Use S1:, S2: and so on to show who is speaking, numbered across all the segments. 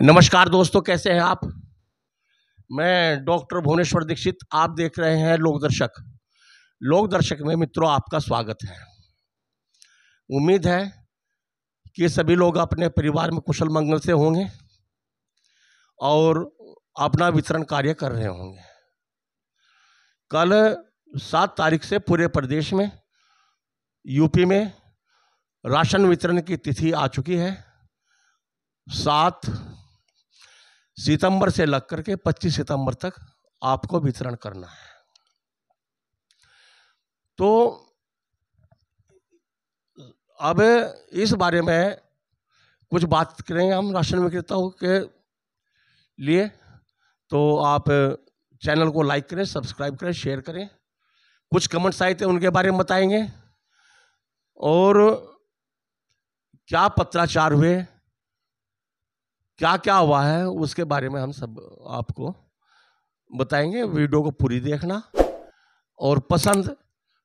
S1: नमस्कार दोस्तों, कैसे हैं आप। मैं डॉक्टर भुवनेश्वर दीक्षित। आप देख रहे हैं लोकदर्शक में मित्रों आपका स्वागत है। उम्मीद है कि सभी लोग अपने परिवार में कुशल मंगल से होंगे और अपना वितरण कार्य कर रहे होंगे। कल 7 तारीख से पूरे प्रदेश में यूपी में राशन वितरण की तिथि आ चुकी है। 7 सितंबर से लग करके 25 सितंबर तक आपको वितरण करना है। तो अब इस बारे में कुछ बात करेंगे हम राशन विक्रेताओं के लिए। तो आप चैनल को लाइक करें, सब्सक्राइब करें, शेयर करें। कुछ कमेंट्स आए थे उनके बारे में बताएंगे और क्या पत्राचार हुए, क्या क्या हुआ है, उसके बारे में हम सब आपको बताएंगे। वीडियो को पूरी देखना और पसंद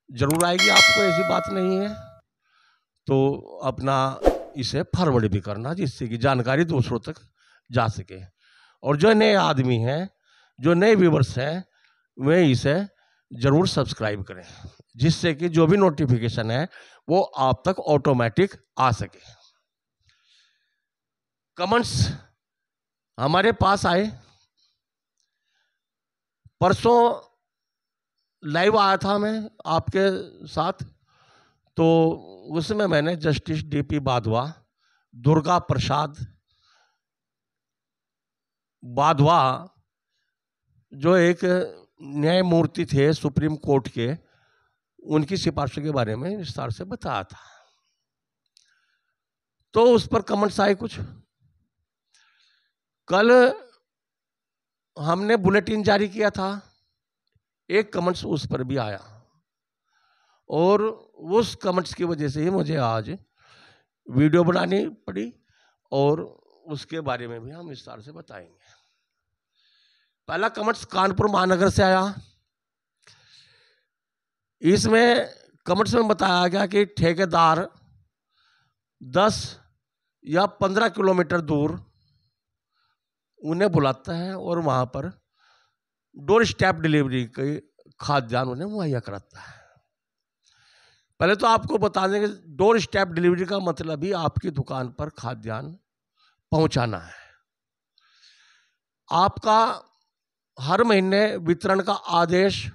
S1: जरूर आएगी आपको, ऐसी बात नहीं है। तो अपना इसे फॉरवर्ड भी करना जिससे कि जानकारी दूसरों तक जा सके। और जो नए आदमी हैं, जो नए व्यूवर्स हैं, वे इसे जरूर सब्सक्राइब करें जिससे कि जो भी नोटिफिकेशन है वो आप तक ऑटोमेटिक आ सके। कमेंट्स हमारे पास आए। परसों लाइव आया था मैं आपके साथ, तो उसमें मैंने जस्टिस डीपी बाधवा, दुर्गा प्रसाद बाधवा जो एक न्यायमूर्ति थे सुप्रीम कोर्ट के, उनकी सिफारिशों के बारे में विस्तार से बताया था। तो उस पर कमेंट्स आए कुछ। कल हमने बुलेटिन जारी किया था, एक कमेंट्स उस पर भी आया और उस कमेंट्स की वजह से ही मुझे आज वीडियो बनानी पड़ी और उसके बारे में भी हम विस्तार से बताएंगे। पहला कमेंट्स कानपुर महानगर से आया। इसमें कमेंट्स में बताया गया कि ठेकेदार 10 या 15 किलोमीटर दूर उन्हें बुलाता है और वहाँ पर डोर स्टेप डिलीवरी के खाद्यान्न उन्हें मुहैया कराता है। पहले तो आपको बता दें कि डोर स्टेप डिलीवरी का मतलब ही आपकी दुकान पर खाद्यान्न पहुंचाना है। आपका हर महीने वितरण का आदेश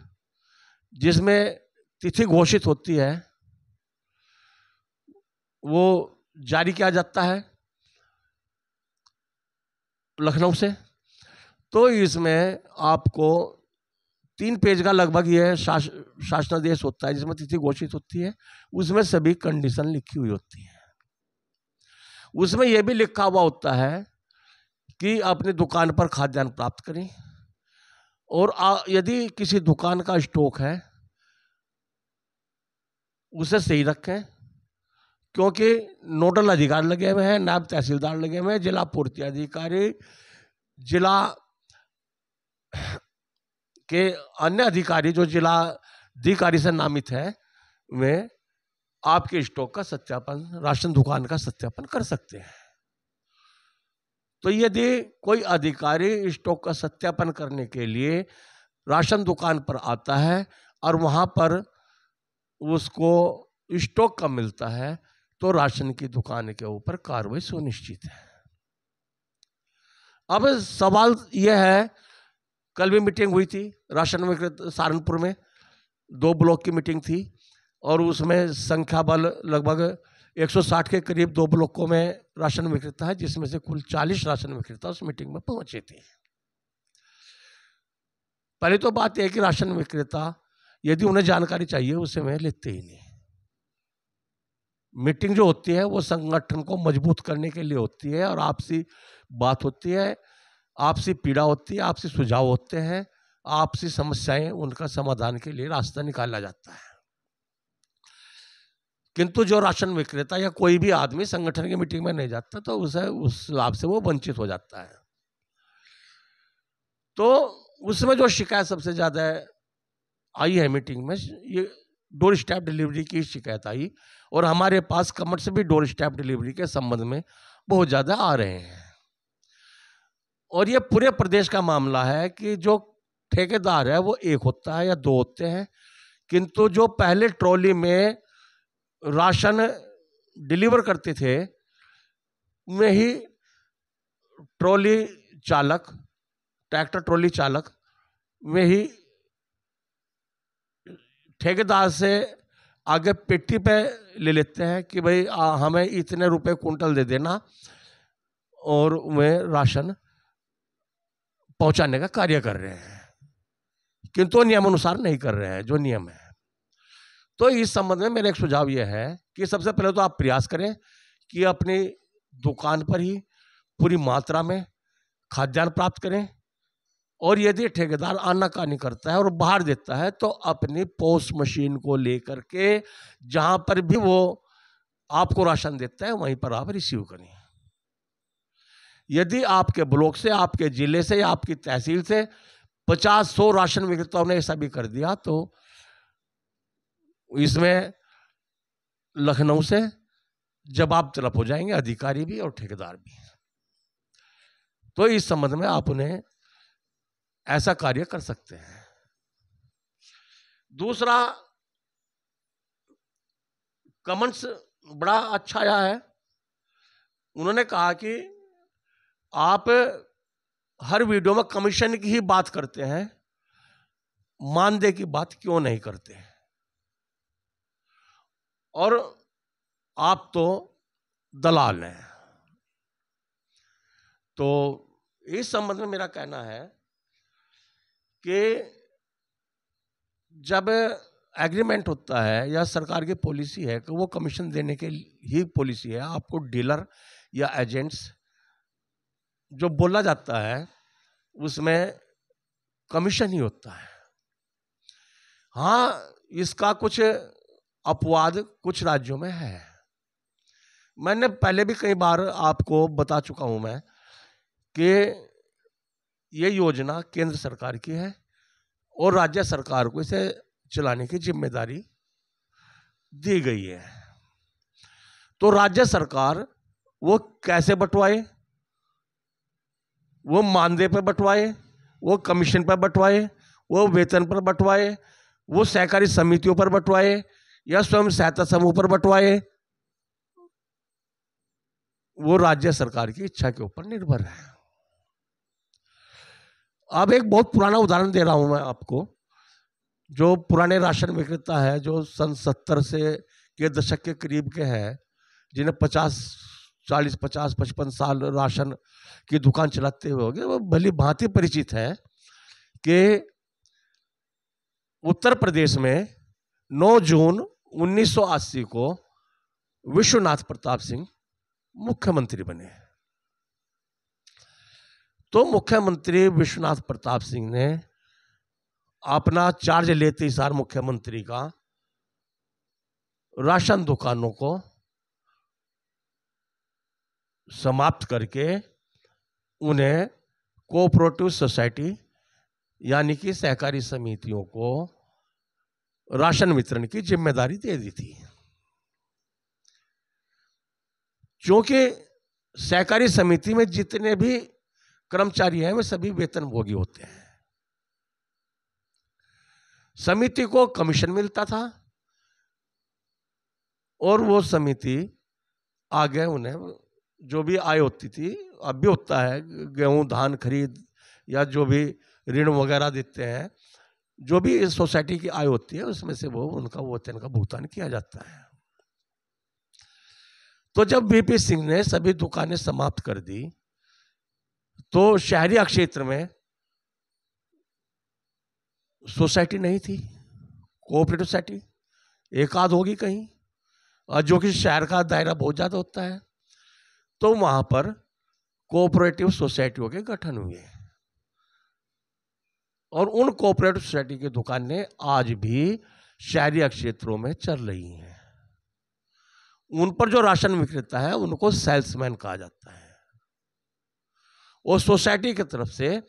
S1: जिसमें तिथि घोषित होती है वो जारी किया जाता है लखनऊ से। तो इसमें आपको 3 पेज का लगभग यह शासनादेश होता है जिसमें तिथि घोषित होती है। उसमें सभी कंडीशन लिखी हुई होती है। उसमें यह भी लिखा हुआ होता है कि अपनी दुकान पर खाद्यान्न प्राप्त करें और यदि किसी दुकान का स्टॉक है उसे सही रखें, क्योंकि नोडल अधिकारी लगे हुए हैं, नायब तहसीलदार लगे हुए हैं, जिला पूर्ति अधिकारी, जिला के अन्य अधिकारी जो जिला अधिकारी से नामित है, वे आपके स्टॉक का सत्यापन, राशन दुकान का सत्यापन कर सकते हैं। तो यदि कोई अधिकारी स्टॉक का सत्यापन करने के लिए राशन दुकान पर आता है और वहां पर उसको स्टॉक कम मिलता है तो राशन की दुकान के ऊपर कार्रवाई सुनिश्चित है। अब सवाल यह है, कल भी मीटिंग हुई थी राशन विक्रेता सहारनपुर में, 2 ब्लॉक की मीटिंग थी और उसमें संख्या बल लगभग 160 के करीब 2 ब्लॉकों में राशन विक्रेता है, जिसमें से कुल 40 राशन विक्रेता उस मीटिंग में पहुंचे थे। पहले तो बात यह है कि राशन विक्रेता यदि उन्हें जानकारी चाहिए उसे वे लेते ही नहीं। मीटिंग जो होती है वो संगठन को मजबूत करने के लिए होती है और आपसी बात होती है, आपसी पीड़ा होती है, आपसी सुझाव होते हैं, आपसी समस्याएं, उनका समाधान के लिए रास्ता निकाला जाता है। किंतु जो राशन विक्रेता या कोई भी आदमी संगठन की मीटिंग में नहीं जाता तो उसे उस लाभ से वो वंचित हो जाता है। तो उसमें जो शिकायत सबसे ज्यादा आई है मीटिंग में, ये डोर स्टेप डिलीवरी की शिकायत आई और हमारे पास कमेंट्स भी डोर स्टेप डिलीवरी के संबंध में बहुत ज़्यादा आ रहे हैं। और ये पूरे प्रदेश का मामला है कि जो ठेकेदार है वो एक होता है या दो होते हैं, किंतु जो पहले ट्रॉली में राशन डिलीवर करते थे में ही ट्रॉली चालक, ट्रैक्टर ट्रॉली चालक में ही ठेकेदार से आगे पेटी पे ले लेते हैं कि भाई हमें इतने रुपए कुंटल दे देना, और वे राशन पहुंचाने का कार्य कर रहे हैं, किंतु नियमानुसार नहीं कर रहे हैं जो नियम है। तो इस संबंध में मेरा एक सुझाव यह है कि सबसे पहले तो आप प्रयास करें कि अपनी दुकान पर ही पूरी मात्रा में खाद्यान्न प्राप्त करें, और यदि ठेकेदार आनाकानी करता है और बाहर देता है तो अपनी पोस्ट मशीन को लेकर के जहां पर भी वो आपको राशन देता है वहीं पर आप रिसीव करें। यदि आपके ब्लॉक से, आपके जिले से या आपकी तहसील से 50-100 राशन विक्रेताओं ने ऐसा भी कर दिया तो इसमें लखनऊ से जवाब तलब हो जाएंगे, अधिकारी भी और ठेकेदार भी। तो इस संबंध में आप उन्हें ऐसा कार्य कर सकते हैं। दूसरा, कमेंट्स बड़ा अच्छा आया है। उन्होंने कहा कि आप हर वीडियो में कमीशन की ही बात करते हैं, मानदेय की बात क्यों नहीं करते, और आप तो दलाल हैं। तो इस संबंध में मेरा कहना है कि जब एग्रीमेंट होता है या सरकार की पॉलिसी है कि वो कमीशन देने के ही पॉलिसी है, आपको डीलर या एजेंट्स जो बोला जाता है उसमें कमीशन ही होता है। हाँ, इसका कुछ अपवाद कुछ राज्यों में है। मैंने पहले भी कई बार आपको बता चुका हूं मैं कि ये योजना केंद्र सरकार की है और राज्य सरकार को इसे चलाने की जिम्मेदारी दी गई है। तो राज्य सरकार वो कैसे बंटवाए, वो मानदेय पर बंटवाए, वो कमीशन पर बंटवाए, वो वेतन पर बंटवाए, वो सहकारी समितियों पर बंटवाए या स्वयं सहायता समूह पर बंटवाए, वो राज्य सरकार की इच्छा के ऊपर निर्भर है। अब एक बहुत पुराना उदाहरण दे रहा हूं मैं आपको। जो पुराने राशन विक्रेता है जो सन 70 से के दशक के करीब के हैं, जिन्हें 50-55 साल राशन की दुकान चलाते हुए हो गए, वो भली भांति परिचित है कि उत्तर प्रदेश में 9 जून 1980 को विश्वनाथ प्रताप सिंह मुख्यमंत्री बने। तो मुख्यमंत्री विश्वनाथ प्रताप सिंह ने अपना चार्ज लेते ही सार मुख्यमंत्री का राशन दुकानों को समाप्त करके उन्हें कोऑपरेटिव सोसाइटी यानी कि सहकारी समितियों को राशन वितरण की जिम्मेदारी दे दी थी। क्योंकि सहकारी समिति में जितने भी कर्मचारी हैं वे सभी वेतनभोगी होते हैं। समिति को कमीशन मिलता था और वो समिति आगे उन्हें जो भी आय होती थी, अब भी होता है, गेहूं धान खरीद या जो भी ऋण वगैरह देते हैं, जो भी इस सोसाइटी की आय होती है उसमें से वो उनका वेतन का भुगतान किया जाता है। तो जब वीपी सिंह ने सभी दुकानें समाप्त कर दी तो शहरी क्षेत्र में सोसाइटी नहीं थी, कोऑपरेटिव सोसाइटी एक आध होगी कहीं, और जो कि शहर का दायरा बहुत ज्यादा होता है, तो वहां पर कोऑपरेटिव सोसाइटियों के गठन हुए और उन कोऑपरेटिव सोसाइटी की दुकानें आज भी शहरी क्षेत्रों में चल रही हैं। उन पर जो राशन विक्रेता है उनको सेल्समैन कहा जाता है और सोसाइटी की तरफ से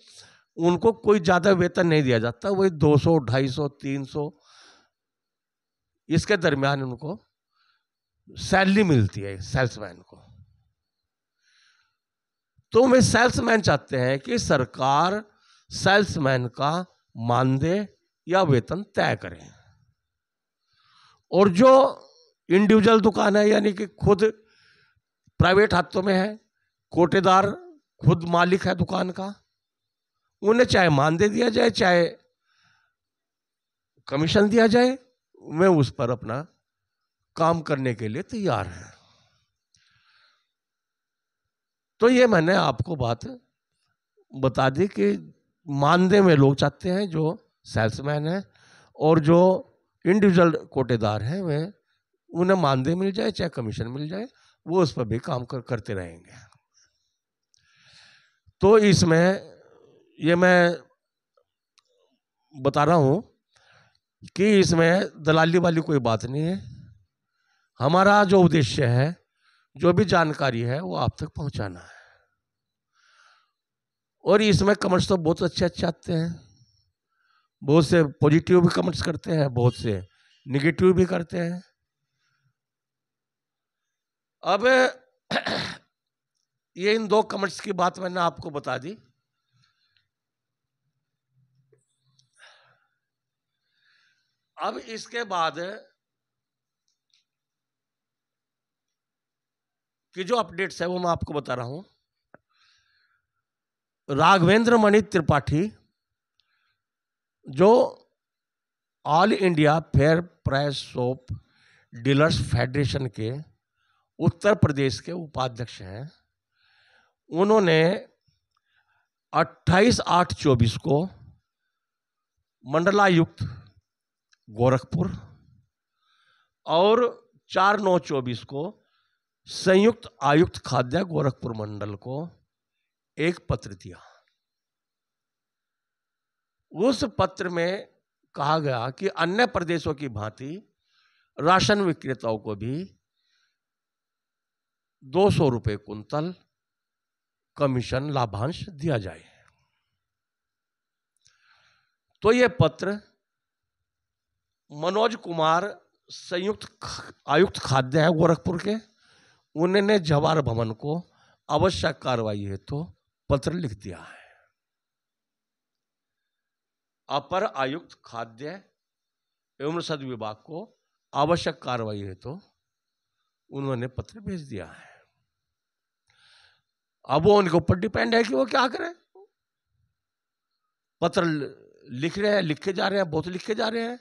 S1: उनको कोई ज्यादा वेतन नहीं दिया जाता, वही 200, 250, 300 इसके दरमियान उनको सैलरी मिलती है सेल्समैन को। तो वे सेल्समैन चाहते हैं कि सरकार सेल्समैन का मानदेय या वेतन तय करे, और जो इंडिविजुअल दुकान है, यानी कि खुद प्राइवेट हाथों में है, कोटेदार खुद मालिक है दुकान का, उन्हें चाहे मानदेय दिया जाए चाहे कमीशन दिया जाए, वे उस पर अपना काम करने के लिए तैयार हैं। तो ये मैंने आपको बात बता दी कि मानदेय में लोग चाहते हैं जो सेल्समैन है, और जो इंडिविजुअल कोटेदार हैं वे उन्हें मानदेय मिल जाए चाहे कमीशन मिल जाए, वो उस पर भी काम करते रहेंगे। तो इसमें ये मैं बता रहा हूँ कि इसमें दलाली वाली कोई बात नहीं है। हमारा जो उद्देश्य है, जो भी जानकारी है वो आप तक पहुंचाना है। और इसमें कमेंट्स तो बहुत अच्छे अच्छे आते हैं, बहुत से पॉजिटिव भी कमेंट्स करते हैं, बहुत से निगेटिव भी करते हैं। अब ये इन दो कमेंट्स की बात मैंने आपको बता दी। अब इसके बाद की जो अपडेट्स है वो मैं आपको बता रहा हूं। राघवेंद्र मणि त्रिपाठी, जो all India fair price shop dealers federation के उत्तर प्रदेश के उपाध्यक्ष हैं, उन्होंने 28/8/24 को मंडलायुक्त गोरखपुर और 4/9/24 को संयुक्त आयुक्त खाद्य गोरखपुर मंडल को एक पत्र दिया। उस पत्र में कहा गया कि अन्य प्रदेशों की भांति राशन विक्रेताओं को भी 200 रुपये कुंतल कमीशन लाभांश दिया जाए। तो यह पत्र मनोज कुमार संयुक्त आयुक्त खाद्य है गोरखपुर के, उन्होंने जवाहर भवन को आवश्यक कार्रवाई हेतु पत्र लिख दिया है। अपर आयुक्त खाद्य एवं रसद विभाग को आवश्यक कार्रवाई हेतु उन्होंने पत्र भेज दिया है। अब वो उनके ऊपर डिपेंड है कि वो क्या करें। पत्र लिख रहे हैं, लिखे जा रहे हैं, बहुत लिखे जा रहे हैं,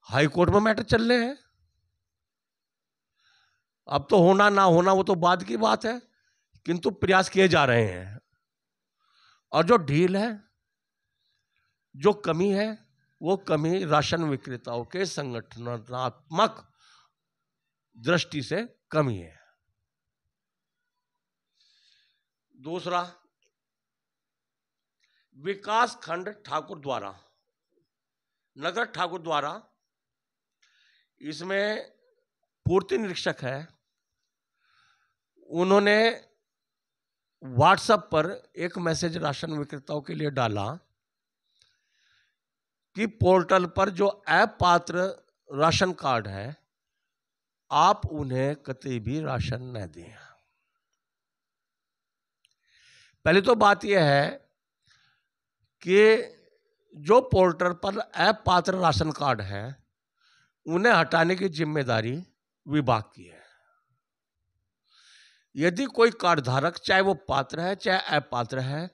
S1: हाई कोर्ट में मैटर चल रहे हैं। अब तो होना ना होना वो तो बाद की बात है, किंतु प्रयास किए जा रहे हैं। और जो ढील है, जो कमी है, वो कमी राशन विक्रेताओं के संगठनात्मक दृष्टि से कमी है। दूसरा, विकास खंड ठाकुर द्वारा, नगर ठाकुर द्वारा, इसमें पूर्ति निरीक्षक है, उन्होंने व्हाट्सएप पर एक मैसेज राशन विक्रेताओं के लिए डाला कि पोर्टल पर जो अपात्र राशन कार्ड है, आप उन्हें कतई भी राशन न दें। पहले तो बात यह है कि जो पोर्टल पर अपात्र राशन कार्ड है उन्हें हटाने की जिम्मेदारी विभाग की है। यदि कोई कार्ड धारक, चाहे वो पात्र है चाहे अपात्र है,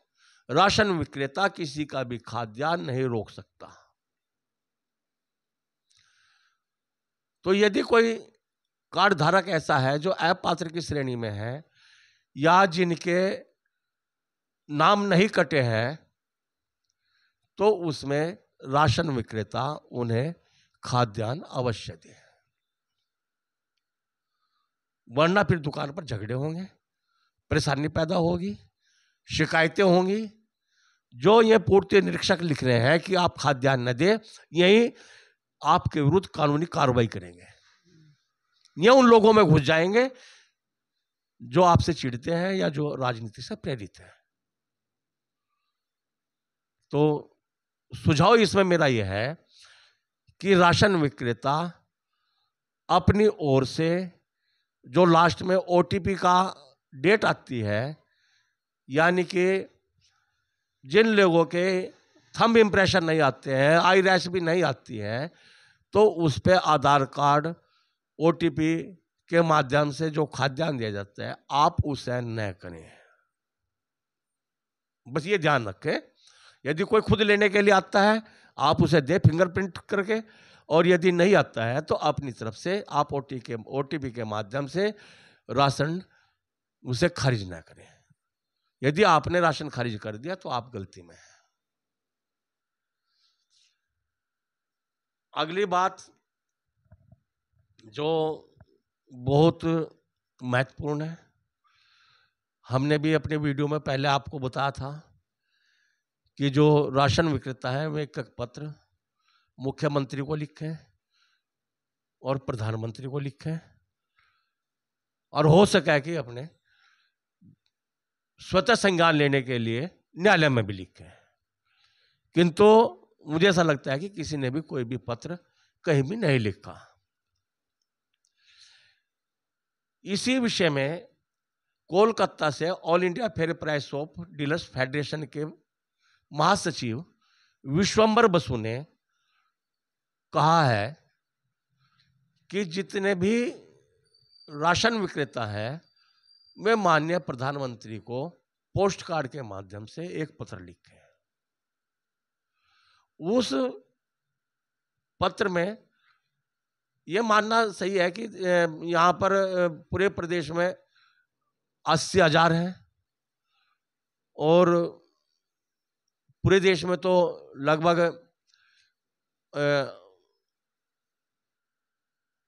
S1: राशन विक्रेता किसी का भी खाद्यान्न नहीं रोक सकता। तो यदि कोई कार्ड धारक ऐसा है जो अपात्र की श्रेणी में है या जिनके नाम नहीं कटे हैं, तो उसमें राशन विक्रेता उन्हें खाद्यान्न अवश्य दे, वरना फिर दुकान पर झगड़े होंगे, परेशानी पैदा होगी, शिकायतें होंगी। जो ये पूर्ति निरीक्षक लिख रहे हैं कि आप खाद्यान्न न दें, यही आपके विरुद्ध कानूनी कार्रवाई करेंगे। ये उन लोगों में घुस जाएंगे जो आपसे चिढ़ते हैं या जो राजनीति से प्रेरित हैं। तो सुझाव इसमें मेरा यह है कि राशन विक्रेता अपनी ओर से जो लास्ट में OTP का डेट आती है, यानी कि जिन लोगों के थंब इम्प्रेशन नहीं आते हैं, आई रैश भी नहीं आती है, तो उस पर आधार कार्ड OTP के माध्यम से जो खाद्यान्न दिया जाता है, आप उसे न करें। बस ये ध्यान रखें। यदि कोई खुद लेने के लिए आता है, आप उसे दे फिंगरप्रिंट करके, और यदि नहीं आता है तो अपनी तरफ से आप OTP के माध्यम से राशन उसे खारिज ना करें। यदि आपने राशन खारिज कर दिया तो आप गलती में हैं। अगली बात जो बहुत महत्वपूर्ण है, हमने भी अपने वीडियो में पहले आपको बताया था कि जो राशन विक्रेता है वे एक पत्र मुख्यमंत्री को लिखें और प्रधानमंत्री को लिखें, और हो सके कि अपने स्वतः संज्ञान लेने के लिए न्यायालय में भी लिखें। किंतु मुझे ऐसा लगता है कि किसी ने भी कोई भी पत्र कहीं भी नहीं लिखा। इसी विषय में कोलकाता से all India fair price of dealers federation के महासचिव विश्वंबर बसु ने कहा है कि जितने भी राशन विक्रेता है वे माननीय प्रधानमंत्री को पोस्ट कार्ड के माध्यम से एक पत्र लिखे। उस पत्र में यह मानना सही है कि यहाँ पर पूरे प्रदेश में 80,000 हैं और पूरे देश में तो लगभग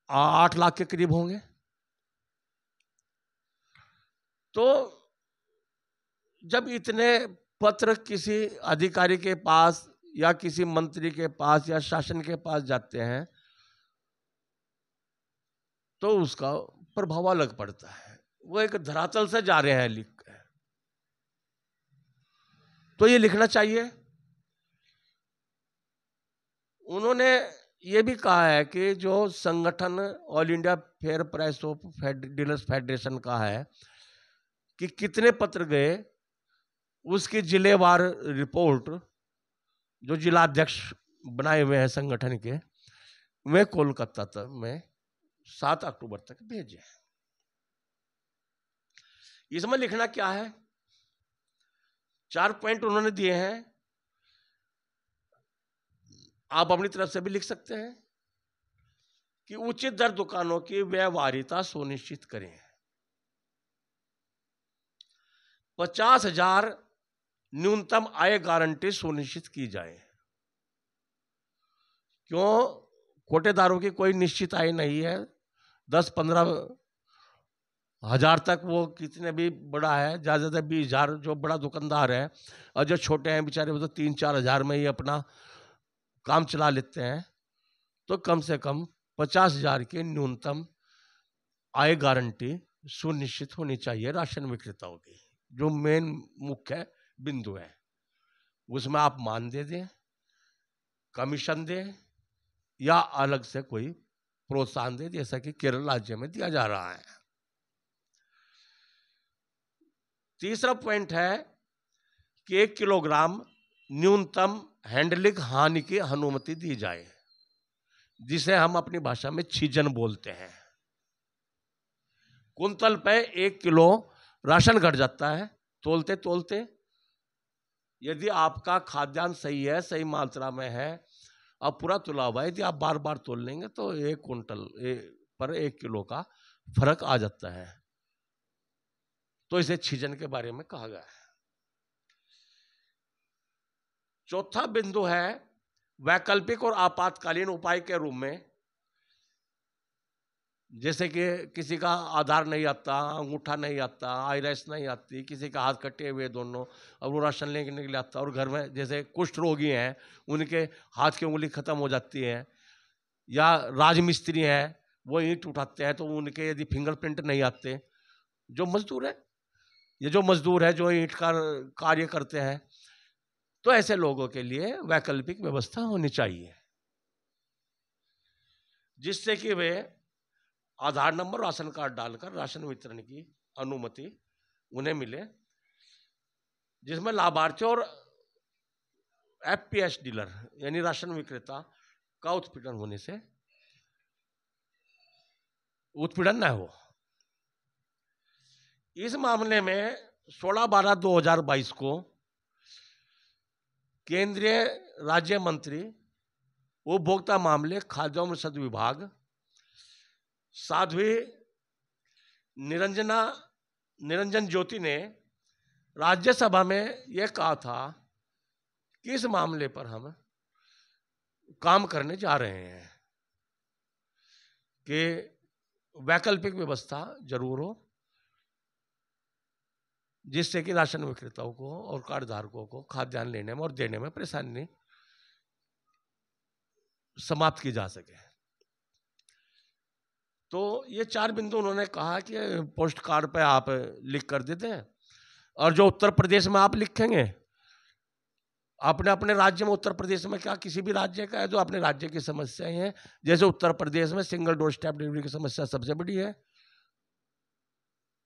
S1: 8 लाख के करीब होंगे। तो जब इतने पत्र किसी अधिकारी के पास या किसी मंत्री के पास या शासन के पास जाते हैं तो उसका प्रभाव अलग पड़ता है। वो एक धरातल से जा रहे हैं लिख के, तो ये लिखना चाहिए। उन्होंने ये भी कहा है कि जो संगठन all India fair price of dealers federation का है कि कितने पत्र गए, उसकी जिलेवार रिपोर्ट जो जिला अध्यक्ष बनाए हुए हैं संगठन के, वे कोलकाता तक में 7 अक्टूबर तक भेजे। इसमें लिखना क्या है, 4 पॉइंट उन्होंने दिए हैं, आप अपनी तरफ से भी लिख सकते हैं कि उचित दर दुकानों की व्यवहारिता सुनिश्चित करें, 50,000 न्यूनतम आय गारंटी सुनिश्चित की जाए। क्यों? कोटेदारों की कोई निश्चित आय नहीं है, 10-15 हजार तक वो कितने भी बड़ा है, ज़्यादा से 20,000 जो बड़ा दुकानदार है, और जो छोटे हैं बेचारे वो तो 3-4 हजार में ही अपना काम चला लेते हैं। तो कम से कम 50,000 की न्यूनतम आय गारंटी सुनिश्चित होनी चाहिए राशन विक्रेताओं की, जो मेन मुख्य बिंदु है। उसमें आप मानदेय दें, कमीशन दें या अलग से कोई प्रोत्साहन दें, जैसा कि केरल राज्य में दिया जा रहा है। तीसरा पॉइंट है कि 1 किलोग्राम न्यूनतम हैंडलिंग हानि की अनुमति दी जाए, जिसे हम अपनी भाषा में छीजन बोलते हैं। कुंतल पे 1 किलो राशन घट जाता है तोलते तोलते। यदि आपका खाद्यान्न सही है, सही मात्रा में है, अब पूरा तुला हुआ है, यदि आप बार बार तोल लेंगे तो 1 कुंटल पर 1 किलो का फर्क आ जाता है। तो इसे छीजन के बारे में कहा गया है। चौथा बिंदु है वैकल्पिक और आपातकालीन उपाय के रूप में, जैसे कि किसी का आधार नहीं आता, अंगूठा नहीं आता, आईरैश नहीं आती, किसी का हाथ कटे हुए दोनों, और वो राशन लेने के लिए आता, और घर में जैसे कुष्ठ रोगी हैं उनके हाथ की उंगली खत्म हो जाती है, या राजमिस्त्री हैं वो ईंट उठाते हैं तो उनके यदि फिंगरप्रिंट नहीं आते, जो मजदूर है, ये जो मजदूर है जो ईंट का कार्य करते हैं, तो ऐसे लोगों के लिए वैकल्पिक व्यवस्था होनी चाहिए, जिससे कि वे आधार नंबर, राशन कार्ड डालकर राशन वितरण की अनुमति उन्हें मिले। जिसमें लाभार्थी और एफपीएस डीलर यानी राशन विक्रेता का उत्पीड़न होने से उत्पीड़न न हो। इस मामले में 16/12/2022 को केंद्रीय राज्य मंत्री उपभोक्ता मामले खाद्य एवं औषध विभाग साध्वी निरंजन ज्योति ने राज्यसभा में यह कहा था कि इस मामले पर हम काम करने जा रहे हैं कि वैकल्पिक व्यवस्था जरूर हो, जिससे कि राशन विक्रेताओं को और कार्डधारकों को खाद्यान्न लेने में और देने में परेशानी समाप्त की जा सके। तो ये 4 बिंदु उन्होंने कहा कि पोस्ट कार्ड पे आप लिख कर देते हैं, और जो उत्तर प्रदेश में आप लिखेंगे अपने अपने राज्य में, उत्तर प्रदेश में क्या किसी भी राज्य का है, जो अपने राज्य की समस्याएं हैं, जैसे उत्तर प्रदेश में सिंगल डोर स्टेप डिलीवरी की समस्या सबसे बड़ी है।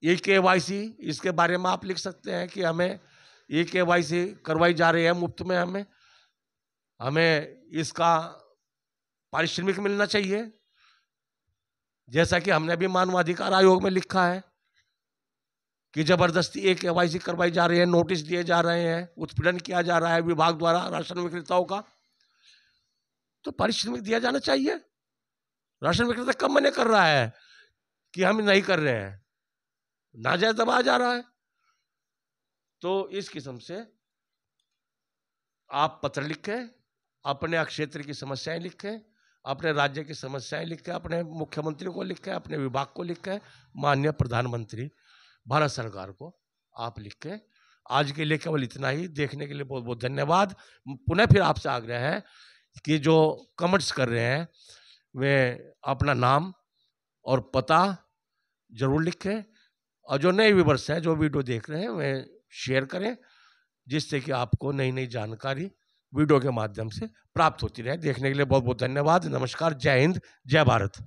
S1: ई-केवाईसी, इसके बारे में आप लिख सकते हैं कि हमें ई-केवाईसी करवाई जा रही है मुफ्त में, हमें इसका पारिश्रमिक मिलना चाहिए, जैसा कि हमने भी मानवाधिकार आयोग में लिखा है कि जबरदस्ती ई-केवाईसी करवाई जा रही है, नोटिस दिए जा रहे हैं, उत्पीड़न किया जा रहा है विभाग द्वारा राशन विक्रेताओं का, तो पारिश्रमिक दिया जाना चाहिए। राशन विक्रेता कब मना कर रहा है कि हम नहीं कर रहे हैं, नाजायज दबाया जा रहा है। तो इस किस्म से आप पत्र लिखें, अपने क्षेत्र की समस्याएं लिखें, अपने राज्य की समस्याएं लिखें, अपने मुख्यमंत्री को लिखें, अपने विभाग को लिखें, माननीय प्रधानमंत्री भारत सरकार को आप लिखें। आज के लिए केवल इतना ही। देखने के लिए बहुत बहुत धन्यवाद। पुनः फिर आपसे आग्रह है कि जो कमेंट्स कर रहे हैं वे अपना नाम और पता जरूर लिखें, और जो नए व्यूअर्स हैं जो वीडियो देख रहे हैं वे शेयर करें, जिससे कि आपको नई नई जानकारी वीडियो के माध्यम से प्राप्त होती रहे। देखने के लिए बहुत बहुत धन्यवाद। नमस्कार, जय हिंद, जय भारत।